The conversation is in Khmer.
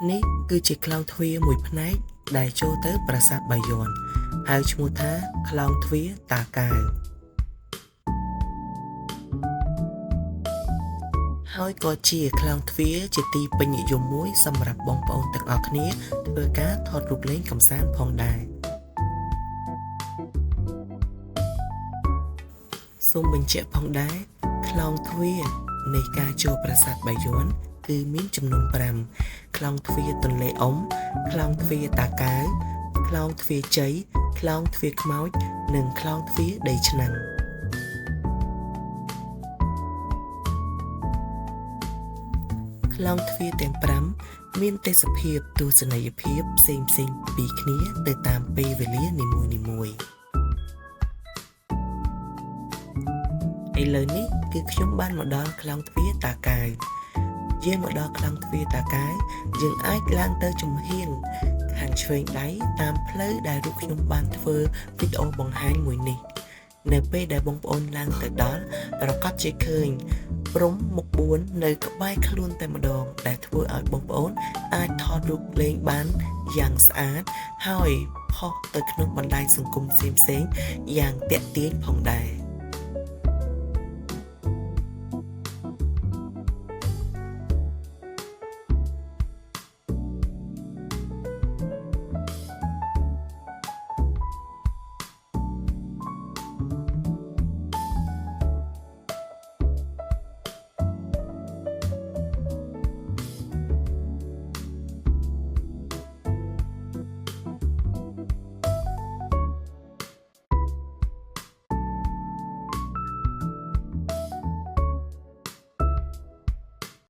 នេះគឺជាក្លោងទ្វារមួយផ្នែកដែលចូលទៅប្រាសាទបាយ័នហៅឈ្មោះថាក្លោងទ្វារតាកែវហើយក៏ជាក្លោងទ្វារជាទីពេញនិយមមួយសម្រាប់បងប្អូនទាំងអស់គ្នាធ្វើការថតរូបលេងកម្សាន្តផងដែរសូមបញ្ជាក់ផងដែរក្លោងទ្វារនៃការចូលប្រាសាទបាយ័នគឺមានចំនួន5ក្លោងទ្វារទន្លេអ៊ុំក្លោងទ្វារតាកែវក្លោងទ្វារជ័យក្លោងទ្វារខ្មោចនិងក្លោងទ្វារដីឆ្នាំងក្លោងទ្វារទាំង5មានទេសភាពទស្សនីយភាពផ្សេងៗពីគ្នាទៅតាមពេលវេលានីមួយៗឥឡូវនេះគឺខ្ញុំបានមកដល់ក្លោងទ្វារតាកែវយាងមកដល់ក្លោងទ្វារតាកែវយើងអាចឡើងទៅជំហានខាងឆ្វេងដៃតាមផ្លូវដែលរូបខ្ញុំបានធ្វើវីដេអូបង្ហាញមួយនេះនៅពេលដែលបងប្អូនឡើងទៅដល់ប្រកាសជាឃើញព្រំមុខ4នៅក្បែរខ្លួនតែម្ដងដែលធ្វើឲ្យបងប្អូនអាចថតរូបលេងបានយ៉ាងស្អាតហើយផុសទៅក្នុងបណ្ដាញសង្គមផ្សេងៗយ៉ាងទាក់ទាញផងដែរ